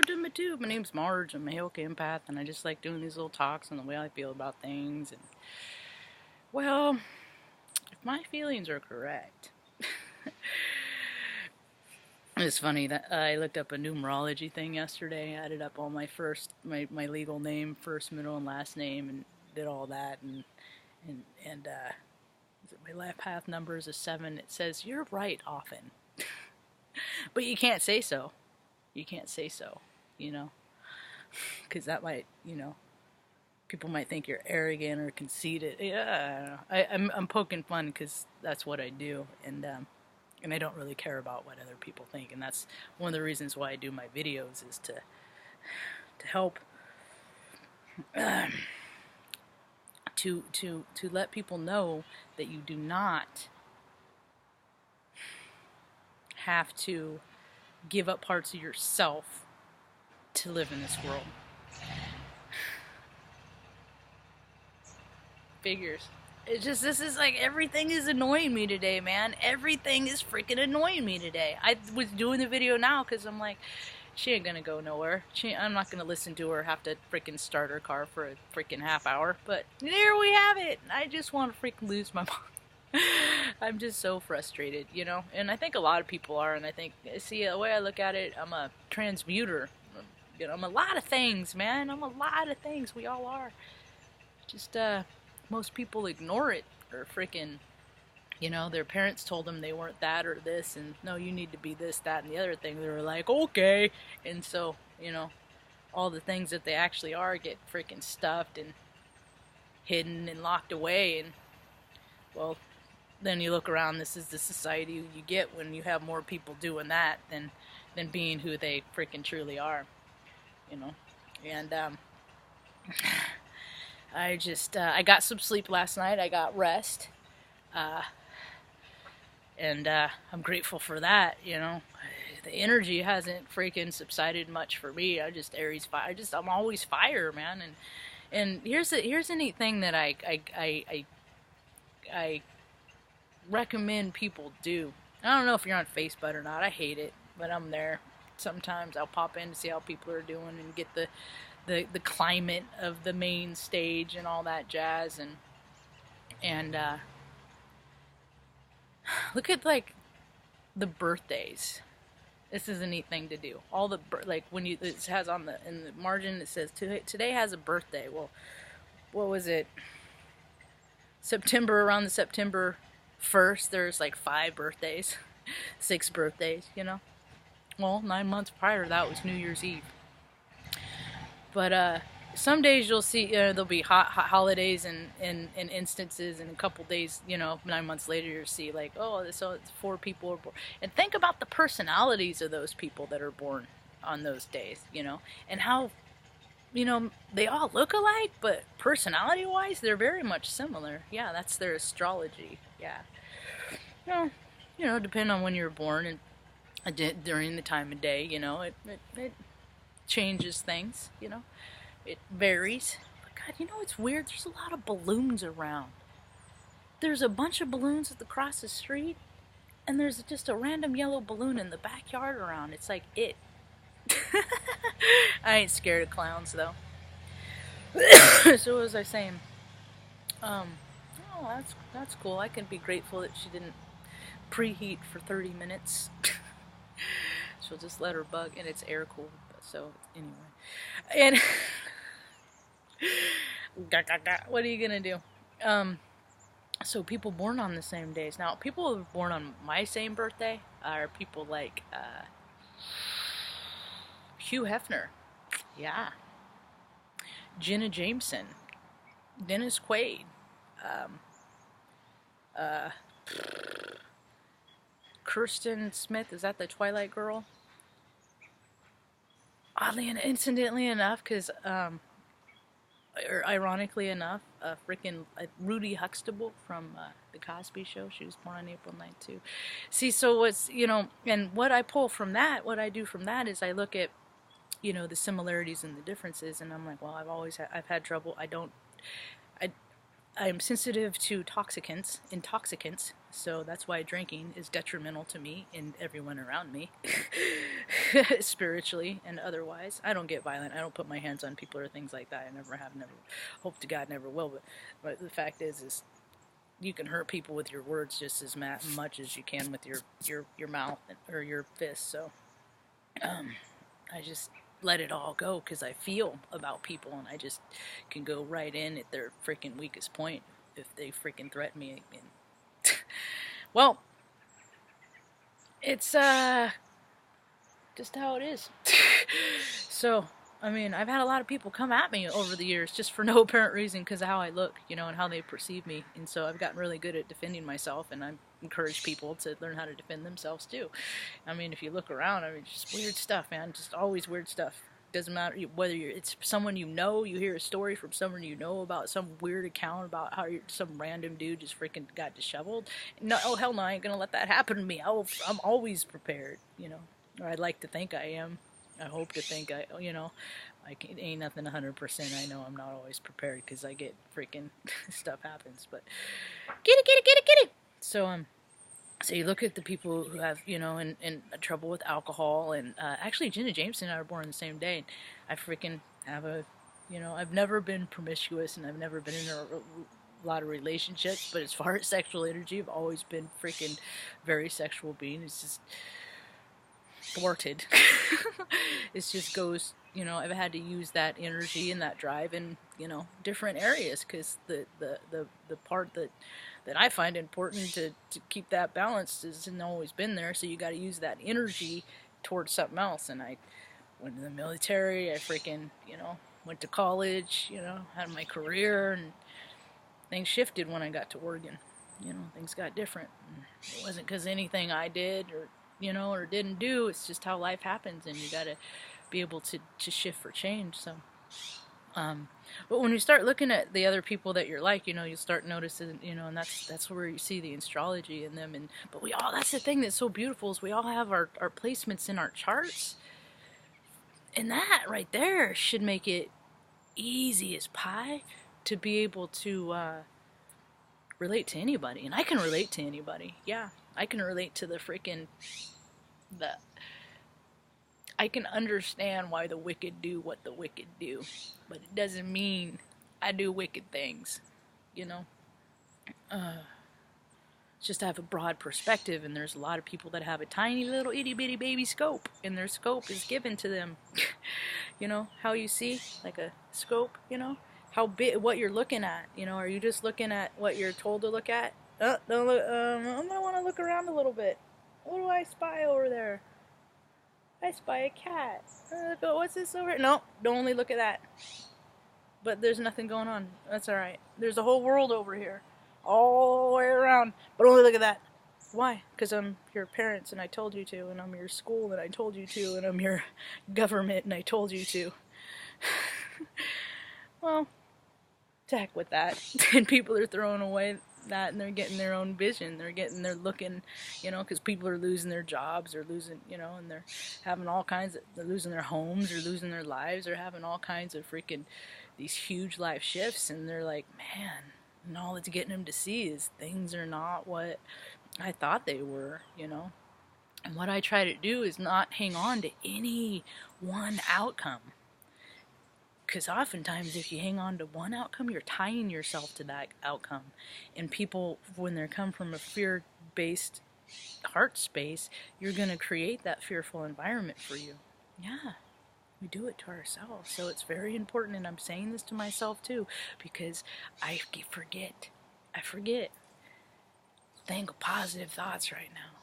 To my tube. My name's Marge. I'm a Hilke empath, and I just like doing these little talks on the way I feel about things. And well, if my feelings are correct, it's funny that I looked up a numerology thing yesterday. Added up all my legal name, first, middle, and last name, and did all that. And my life path number is a 7. It says you're right often, but you can't say so. You can't say so. You know. Because that might, people might think you're arrogant or conceited. Yeah, I'm poking fun because that's what I do, and I don't really care about what other people think, and that's one of the reasons why I do my videos is to help to let people know that you do not have to give up parts of yourself to live in this world. Figures. It's just, this is like, everything is annoying me today, man. Everything is freaking annoying me today. I was doing the video now because I'm like, she ain't gonna go nowhere. I'm not gonna listen to her have to freaking start her car for a freaking half hour. But there we have it. I just want to freaking lose my mind. I'm just so frustrated, And I think a lot of people are, and I think, see, the way I look at it, I'm a transmuter. I'm a lot of things, man. I'm a lot of things. We all are. Just, most people ignore it, or freaking, their parents told them they weren't that or this, and no, you need to be this, that, and the other thing. They were like, okay. And so, all the things that they actually are get freaking stuffed and hidden and locked away. And, well, then you look around, this is the society you get when you have more people doing that than being who they freaking truly are. And I got some sleep last night. I got rest, and I'm grateful for that. The energy hasn't freaking subsided much for me. I just Aries fire. I'm always fire, man. And here's a neat thing that I recommend people do. I don't know if you're on Facebook or not. I hate it, but I'm there. Sometimes I'll pop in to see how people are doing and get the climate of the main stage and all that jazz, and look at like the birthdays. This is a neat thing to do. All the when it has in the margin it says today has a birthday. Well, what was it? Around the September 1st, there's like 5 birthdays, 6 birthdays. Well, 9 months prior to that was New Year's Eve. But some days you'll see there'll be hot holidays and instances, and a couple days, 9 months later you'll see like, oh, so it's 4 people are born. And think about the personalities of those people that are born on those days, and how, they all look alike, but personality-wise, they're very much similar. Yeah, that's their astrology. Yeah. Depending on when you were born and during the time of day, it changes things, it varies. But God, it's weird. There's a lot of balloons around. There's a bunch of balloons across the street, and there's just a random yellow balloon in the backyard around. It's like it. I ain't scared of clowns though. So what was I saying? Oh, that's cool. I can be grateful that she didn't preheat for 30 minutes. She'll just let her bug, and it's air cooled. So anyway, and what are you gonna do? So people born on the same days. Now, people who are born on my same birthday are people like Hugh Hefner, yeah, Jenna Jameson, Dennis Quaid, Kirsten Smith. Is that the Twilight girl? Oddly and incidentally enough, because or ironically enough, freaking Rudy Huxtable from The Cosby Show. She was born on April 9th too. See, so what's, and what I pull from that, what I do from that is I look at, the similarities and the differences, and I'm like, well, I've had trouble. I'm sensitive to intoxicants, So that's why drinking is detrimental to me and everyone around me, spiritually and otherwise. I don't get violent. I don't put my hands on people or things like that. I never have, never, hope to God never will. But the fact is you can hurt people with your words just as much as you can with your mouth or your fist. So I just let it all go because I feel about people, and I just can go right in at their freaking weakest point if they freaking threaten me. Well, it's just how it is. So, I mean, I've had a lot of people come at me over the years just for no apparent reason because of how I look, and how they perceive me. And so I've gotten really good at defending myself, and I encourage people to learn how to defend themselves too. I mean, if you look around, I mean, just weird stuff, man. Just always weird stuff. Doesn't matter whether it's someone you hear a story from someone about some weird account about how some random dude just freaking got disheveled. No, oh hell no, I ain't gonna let that happen to me. I'm always prepared, or I'd like to think I am. I hope to think ain't nothing 100%. I know I'm not always prepared because I get freaking stuff happens. But get it. So you look at the people who have, in trouble with alcohol, and actually Jenna Jameson and I were born on the same day. And I freaking have I've never been promiscuous, and I've never been in a lot of relationships. But as far as sexual energy, I've always been freaking very sexual being. It's just thwarted. It just goes, I've had to use that energy and that drive in, different areas because the part that I find important to keep that balanced hasn't always been there. So you got to use that energy towards something else. And I went to the military. I freaking, went to college, had my career, and things shifted when I got to Oregon. Things got different. And it wasn't because anything I did or didn't do. It's just how life happens, and you got to be able to shift for change. So, but when you start looking at the other people that you're like, you start noticing, and that's where you see the astrology in them. But that's the thing that's so beautiful is we all have our placements in our charts, and that right there should make it easy as pie to be able to relate to anybody. And I can relate to anybody. Yeah, I can relate to I can understand why the wicked do what the wicked do, but it doesn't mean I do wicked things, just to have a broad perspective, and there's a lot of people that have a tiny little itty bitty baby scope, and their scope is given to them. How you see, like a scope, how big, what you're looking at, are you just looking at what you're told to look at? Don't look, I'm gonna want to look around a little bit. What do I spy over there? I spy a cat. What's this over here? No, don't only look at that. But there's nothing going on. That's alright. There's a whole world over here. All the way around. But only look at that. Why? Because I'm your parents and I told you to. And I'm your school and I told you to. And I'm your government and I told you to. Well, to heck with that. And people are throwing away that, and they're getting their own vision. They're looking, because people are losing their jobs, or losing, and they're having all kinds of, they're losing their homes, or losing their lives, or having all kinds of freaking these huge life shifts, and they're like, man, and all it's getting them to see is things are not what I thought they were, And what I try to do is not hang on to any one outcome. Because oftentimes if you hang on to one outcome, you're tying yourself to that outcome. And people, when they come from a fear-based heart space, you're going to create that fearful environment for you. Yeah, we do it to ourselves. So it's very important, and I'm saying this to myself too, because I forget. Think positive thoughts right now.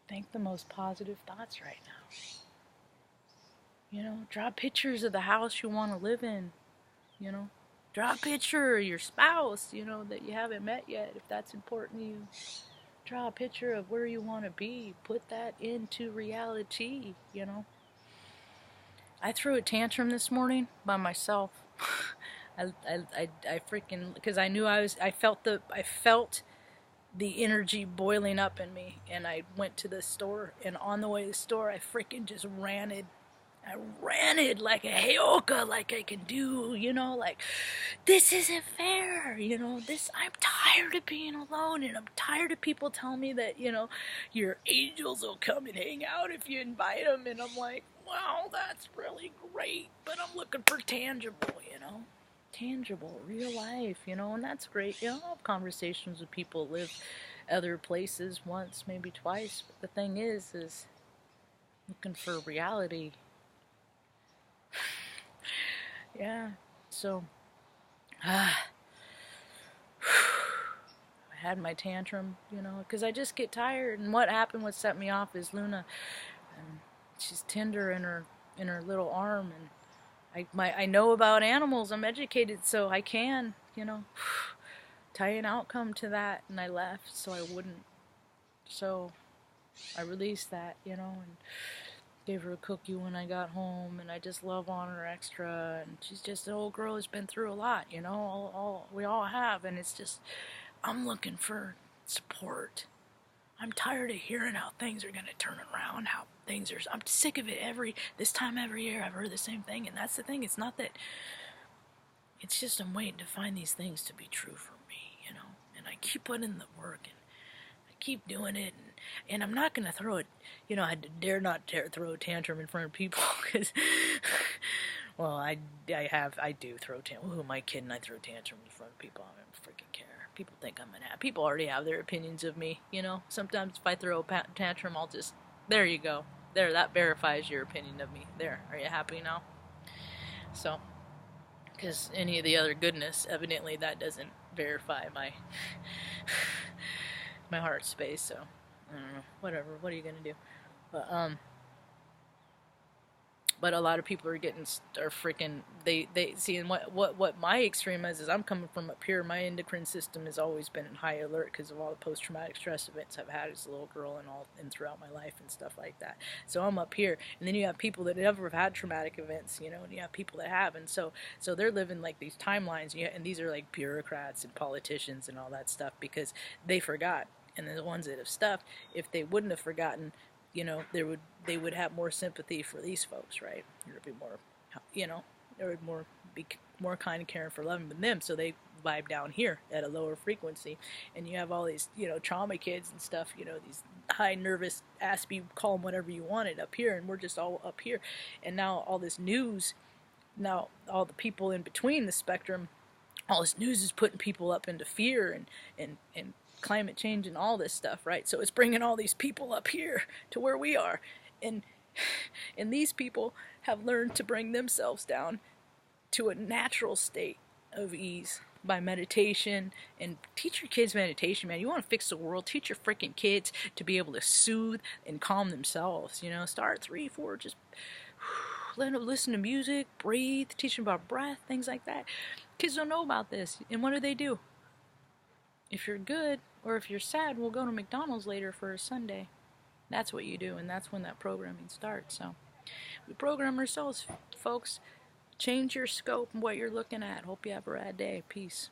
Think the most positive thoughts right now. Draw pictures of the house you want to live in. Draw a picture of your spouse, that you haven't met yet, if that's important to you. Draw a picture of where you want to be. Put that into reality, I threw a tantrum this morning by myself. I freaking, because I knew I felt the energy boiling up in me, and I went to the store, and on the way to the store, I freaking just ranted. I ranted like a heyoka, like I can do, you know, like, this isn't fair, you know, I'm tired of being alone, and I'm tired of people telling me that, you know, your angels will come and hang out if you invite them, and I'm like, wow, that's really great, but I'm looking for tangible, you know, tangible, real life, you know, and that's great, you know, I'll have conversations with people who live other places once, maybe twice, but the thing is looking for reality. Yeah, so I had my tantrum, you know, because I just get tired. And what happened, what set me off is Luna. She's tender in her little arm, and I know about animals. I'm educated, so I can, you know, tie an outcome to that. And I left, so I wouldn't. So I released that, you know, and gave her a cookie when I got home, and I just love on her extra, and she's just an old girl who's been through a lot, you know, we all have, and it's just, I'm looking for support. I'm tired of hearing how things are going to turn around, how things are, I'm sick of it this time every year I've heard the same thing, and that's the thing, it's not that, it's just I'm waiting to find these things to be true for me, you know, and I keep putting in the work, and keep doing it, and I'm not gonna throw it, you know, I dare not throw a tantrum in front of people, because, well, I do throw tantrum. Who am I kidding? I throw tantrums in front of people. I don't freaking care. People think I'm an ass. People already have their opinions of me, you know. Sometimes if I throw a tantrum, I'll just, there you go. There, that verifies your opinion of me. There, are you happy now? So, because any of the other goodness, evidently that doesn't verify my my heart space, so I don't know, whatever, what are you gonna do? But a lot of people are freaking, they see, and what my extreme is I'm coming from up here. My endocrine system has always been in high alert because of all the post-traumatic stress events I've had as a little girl and throughout my life and stuff like that. So I'm up here, and then you have people that never have had traumatic events, you know, and you have people that have, and so they're living like these timelines, and these are like bureaucrats and politicians and all that stuff because they forgot. And the ones that have stuff, if they wouldn't have forgotten, you know, they would have more sympathy for these folks, right? There'd be more, you know, there would be more kind and caring for loving than them, so they vibe down here at a lower frequency. And you have all these, you know, trauma kids and stuff, you know, these high nervous aspie, call them whatever you wanted, up here, and we're just all up here. And now all this news, now all the people in between the spectrum, all this news is putting people up into fear and climate change and all this stuff, right? So it's bringing all these people up here to where we are, and these people have learned to bring themselves down to a natural state of ease by meditation. And teach your kids meditation, man. You want to fix the world, teach your freaking kids to be able to soothe and calm themselves, you know. Start 3, 4, just let them listen to music, breathe, teach them about breath, things like that. Kids don't know about this, and what do? If you're good, or if you're sad, we'll go to McDonald's later for a sundae. That's what you do, and that's when that programming starts. So we program ourselves, folks. Change your scope and what you're looking at. Hope you have a rad day. Peace.